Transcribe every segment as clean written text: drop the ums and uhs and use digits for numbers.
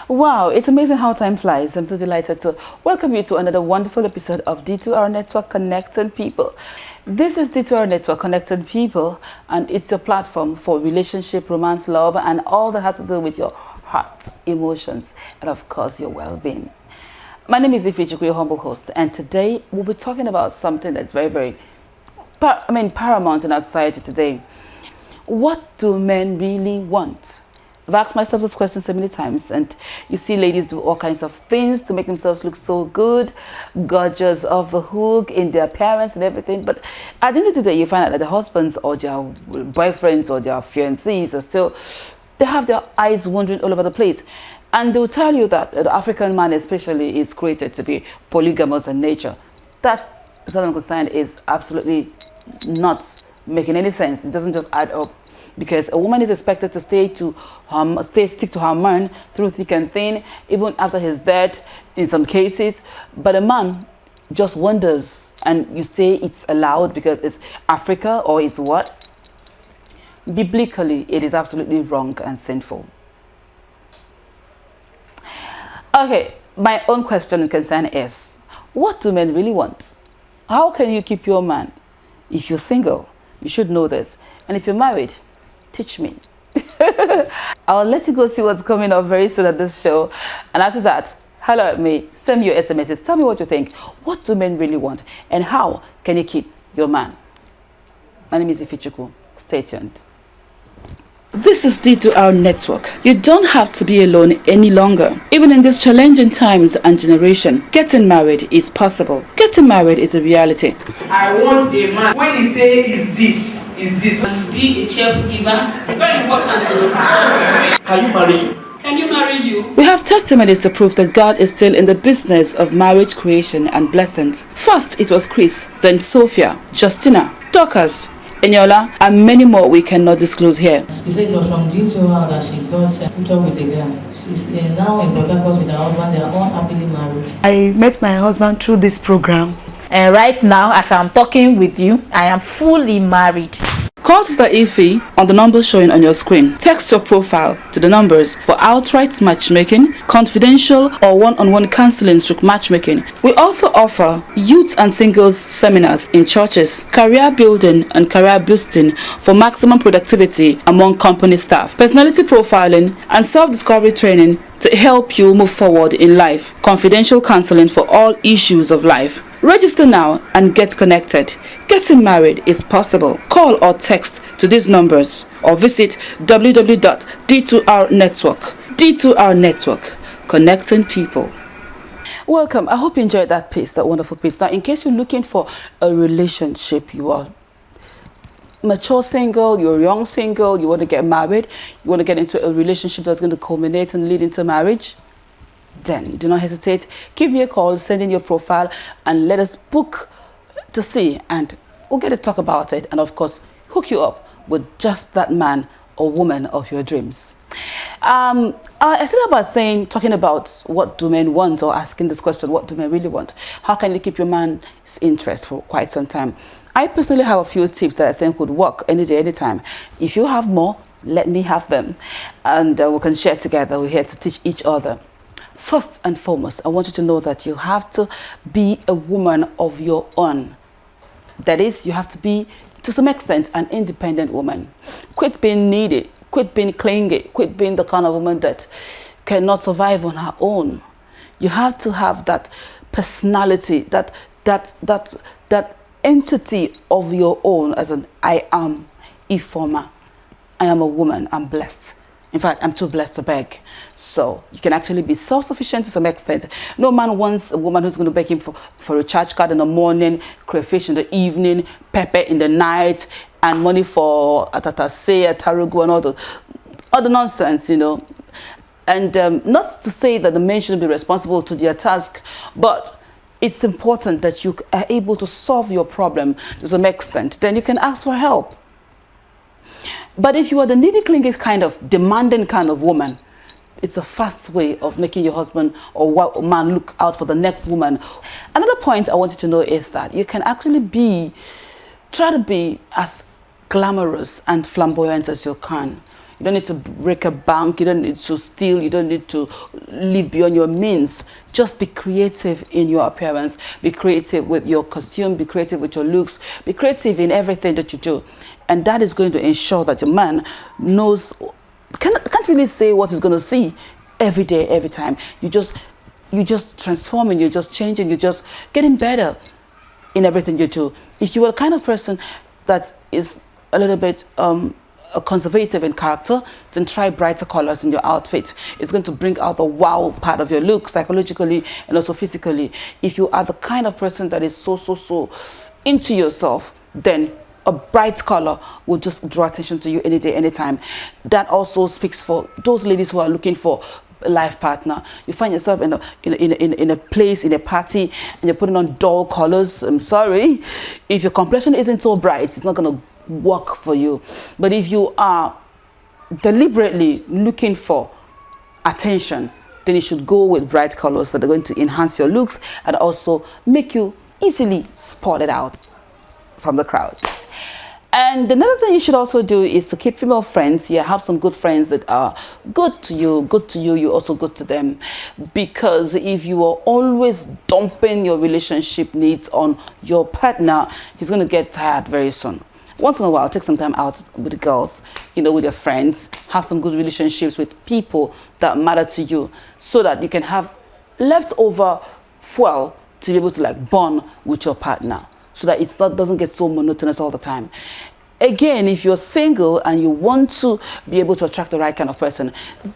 Wow, it's amazing how time flies. I'm so delighted to welcome you to another wonderful episode of D2R Network Connecting People. This is D2R Network Connecting People, and it's a platform for relationship, romance, love, and all that has to do with your heart, emotions, and of course, your well-being. My name is Ifechukwu, your humble host, and today we'll be talking about something that's very paramount in our society today. What do men really want? I've asked myself this question so many times, and you see ladies do all kinds of things to make themselves look so good, gorgeous, off the hook in their appearance and everything. But at the end of the day, you find out that the husbands or their boyfriends or their fiancés are still, they have their eyes wandering all over the place. And they'll tell you that the African man especially is created to be polygamous in nature. That, as far as I'm concerned, is absolutely not making any sense. It doesn't just add up. Because a woman is expected to stick to her man through thick and thin, even after his death in some cases. But a man just wonders, and you say it's allowed because it's Africa or it's what? Biblically, it is absolutely wrong and sinful. Okay, my own question and concern is, what do men really want? How can you keep your man? If you're single, you should know this. And if you're married, teach me. I'll let you go see what's coming up very soon at this show. And after that, holler at me, send me your SMSs, tell me what you think. What do men really want? And how can you keep your man? My name is Ifechukwu. Stay tuned. This is D2R Network. You don't have to be alone any longer. Even in these challenging times and generation, getting married is possible. Getting married is a reality. I want a man. When he say is this. And be a cheerful giver. Very important. Can you marry you? Can you marry you? We have testimonies to prove that God is still in the business of marriage creation and blessings. First, it was Chris, then Sophia, Justina, Dorcas, Eniola, and many more we cannot disclose here. He said it was from D2R that she got put up with a guy. She's now in Port Harcourt with her husband. They are all happily married. I met my husband through this program. And right now, as I'm talking with you, I am fully married. Call Sister Ify on the numbers showing on your screen. Text your profile to the numbers for outright matchmaking, confidential or one-on-one counseling / matchmaking. We also offer youth and singles seminars in churches, career building and career boosting for maximum productivity among company staff, personality profiling and self-discovery training to help you move forward in life, confidential counseling for all issues of life. Register now and get connected. Getting married is possible. Call or text to these numbers or visit www.d2rnetwork. D2R Network, connecting people. Welcome. I hope you enjoyed that piece, that wonderful piece. Now, in case you're looking for a relationship, you are mature single, you're young single, you want to get married, you want to get into a relationship that's going to culminate and lead into marriage, then do not hesitate. Give me a call, send in your profile, and let us book to see, and we'll get to talk about it, and of course hook you up with just that man or woman of your dreams. I started about talking about what do men want, or asking this question, what do men really want? How can you keep your man's interest for quite some time? I personally have a few tips that I think would work any day, anytime. If you have more, let me have them, and we can share together. We're here to teach each other. First and foremost, I want you to know that you have to be a woman of your own. That is, you have to be, to some extent, an independent woman. Quit being needy, quit being clingy, quit being the kind of woman that cannot survive on her own. You have to have that personality, that entity of your own as an I am Ifeoma. I am a woman, I'm blessed. In fact, I'm too blessed to beg. So you can actually be self-sufficient to some extent. No man wants a woman who's going to beg him for a charge card in the morning, crayfish in the evening, pepper in the night, and money for atatase, tarugu, and all the nonsense, you know. And not to say that the men shouldn't be responsible to their task, but it's important that you are able to solve your problem to some extent. Then you can ask for help. But if you are the needy, clingy kind of demanding kind of woman, it's a fast way of making your husband or man look out for the next woman. Another point I want you to know is that you can actually try to be as glamorous and flamboyant as you can. You don't need to break a bank. You don't need to steal. You don't need to live beyond your means. Just be creative in your appearance. Be creative with your costume. Be creative with your looks. Be creative in everything that you do. And that is going to ensure that your man knows, can't really say what he's going to see every day, every time. You just transforming, you're just changing, you're just getting better in everything you do. If you are the kind of person that is a little bit conservative in character, then try brighter colors in your outfit. It's going to bring out the wow part of your look, psychologically and also physically. If you are the kind of person that is so into yourself, then a bright color will just draw attention to you any day, anytime. That also speaks for those ladies who are looking for a life partner. You find yourself in a place, in a party, and you're putting on dull colors. I'm sorry, if your complexion isn't so bright, it's not going to work for you. But if you are deliberately looking for attention, then you should go with bright colors that are going to enhance your looks and also make you easily spotted out from the crowd. And another thing you should also do is to keep female friends. Yeah, have some good friends that are good to you, you're also good to them. Because if you are always dumping your relationship needs on your partner, he's going to get tired very soon. Once in a while, take some time out with the girls, with your friends. Have some good relationships with people that matter to you, so that you can have leftover fuel to be able to bond with your partner, so that it doesn't get so monotonous all the time. Again, if you're single and you want to be able to attract the right kind of person,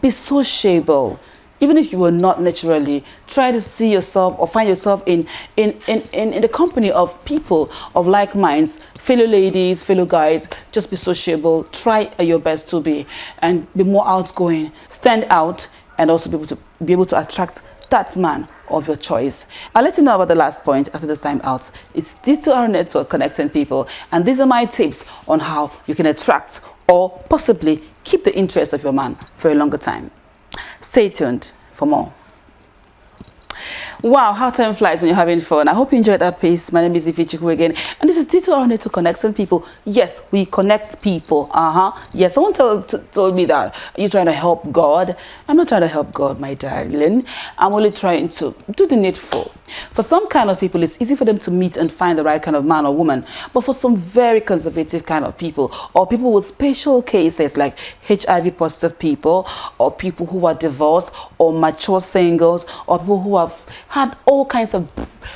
be sociable. Even if you are not naturally, try to see yourself or find yourself in the company of people of like minds, fellow ladies, fellow guys. Just be sociable. Try your best to be, and be more outgoing. Stand out, and also be able to attract that man of your choice. I'll let you know about the last point after this time out. It's D2R Network, connecting people, and these are my tips on how you can attract or possibly keep the interest of your man for a longer time. Stay tuned for more. Wow, how time flies when you're having fun. I hope you enjoyed that piece. My name is Ifichukwu again, and this is D2R Network, connecting people. Yes, we connect people. Yes, someone told me that. Are you trying to help God? I'm not trying to help God, my darling. I'm only trying to do the needful. For some kind of people, it's easy for them to meet and find the right kind of man or woman. But for some very conservative kind of people, or people with special cases like HIV positive people, or people who are divorced, or mature singles, or people who have had all kinds of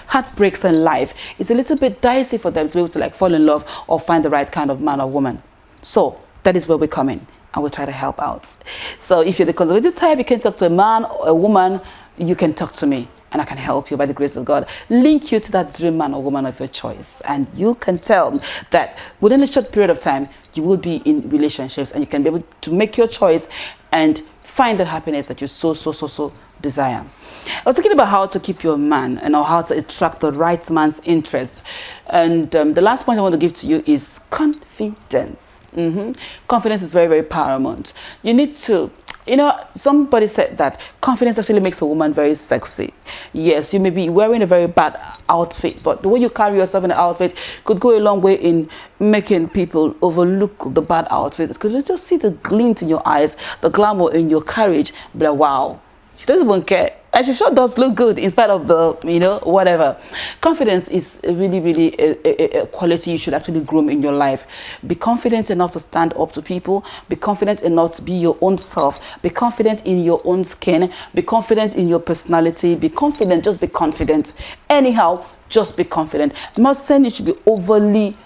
heartbreaks in life, it's a little bit dicey for them to be able to fall in love or find the right kind of man or woman. So that is where we come in, and we'll try to help out. So if you're the conservative type, you can talk to a man or a woman, you can talk to me, and I can help you by the grace of God, link you to that dream man or woman of your choice. And you can tell that within a short period of time, you will be in relationships, and you can be able to make your choice and find the happiness that you so desire. I was thinking about how to keep your man, and how to attract the right man's interest. And the last point I want to give to you is confidence. Confidence is very paramount. You need to, somebody said that confidence actually makes a woman very sexy. Yes, you may be wearing a very bad outfit, but the way you carry yourself in the outfit could go a long way in making people overlook the bad outfit. Because you just see the glint in your eyes, the glamour in your carriage, be like, wow, she doesn't even care. And she sure does look good in spite of the, whatever. Confidence is really a quality you should actually groom in your life. Be confident enough to stand up to people. Be confident enough to be your own self. Be confident in your own skin. Be confident in your personality. Be confident. Just be confident. Anyhow, just be confident. I'm not saying you should be overly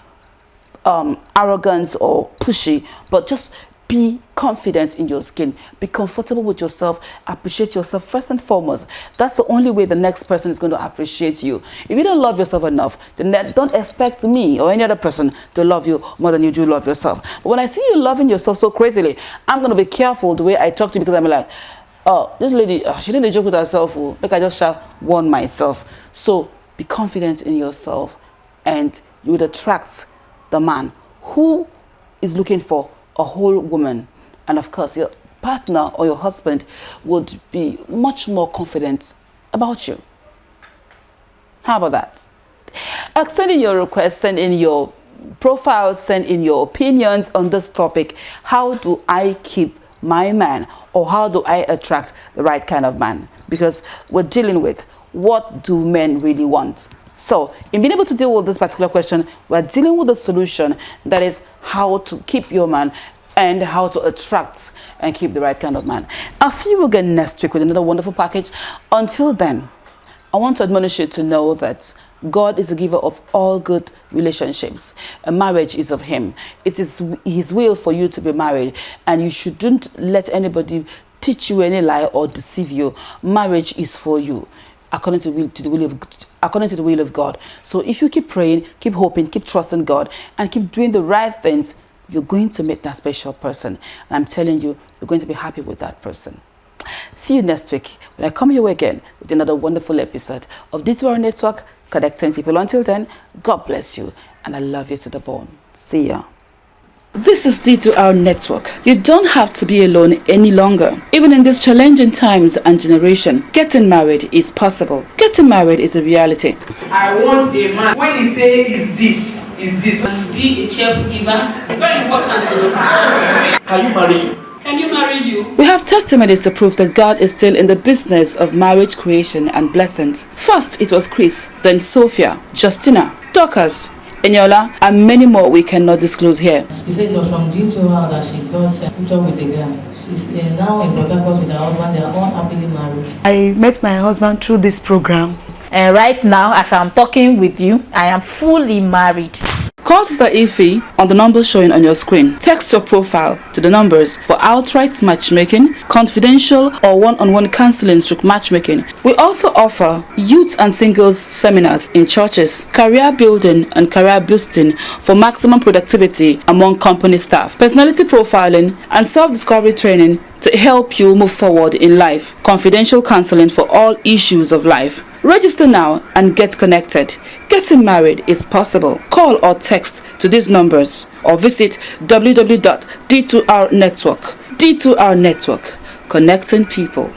arrogant or pushy, but just be confident in your skin. Be comfortable with yourself. Appreciate yourself first and foremost. That's the only way the next person is going to appreciate you. If you don't love yourself enough, then don't expect me or any other person to love you more than you do love yourself. But when I see you loving yourself so crazily, I'm going to be careful the way I talk to you, because I'm like, oh, this lady, she didn't joke with herself. Like, I just shall warn myself. So be confident in yourself, and you would attract the man who is looking for a whole woman. And of course, your partner or your husband would be much more confident about you. How about that? Send in your request, send in your profile, send in your opinions on this topic. How do I keep my man, or how do I attract the right kind of man? Because we're dealing with what do men really want. So in being able to deal with this particular question, we're dealing with the solution, that is how to keep your man and how to attract and keep the right kind of man. I'll see you again next week with another wonderful package. Until then, I want to admonish you to know that God is the giver of all good relationships. A marriage is of him. It is his will for you to be married, and you shouldn't let anybody teach you any lie or deceive you. Marriage is for you according to the will of God. So if you keep praying, keep hoping, keep trusting God, and keep doing the right things, you're going to meet that special person. And I'm telling you, you're going to be happy with that person. See you next week when I come your way again with another wonderful episode of D2R Network, connecting people. Until then, God bless you, and I love you to the bone. See ya. This is D2R Network. You don't have to be alone any longer. Even in these challenging times and generation, getting married is possible. Getting married is a reality. I want a man. When he say is this. And be a cheerful giver. Very important. Can you marry? Can you marry you? We have testimonies to prove that God is still in the business of marriage creation and blessings. First, it was Chris, then Sophia, Justina, Dorcas, Eniola, and many more we cannot disclose here. She said it was from due to her that she got hooked up with a guy. She's now in Port Harcourt with her husband. They are unhappily married. I met my husband through this program. And right now, as I'm talking with you, I am fully married. Call Sister Ify on the number showing on your screen. Text your profile to the numbers for outright matchmaking, confidential or one-on-one counseling / matchmaking. We also offer youth and singles seminars in churches, career building and career boosting for maximum productivity among company staff, personality profiling and self-discovery training to help you move forward in life, confidential counseling for all issues of life. Register now and get connected. Getting married is possible. Call or text to these numbers or visit www.d2rnetwork. D2R Network, connecting people.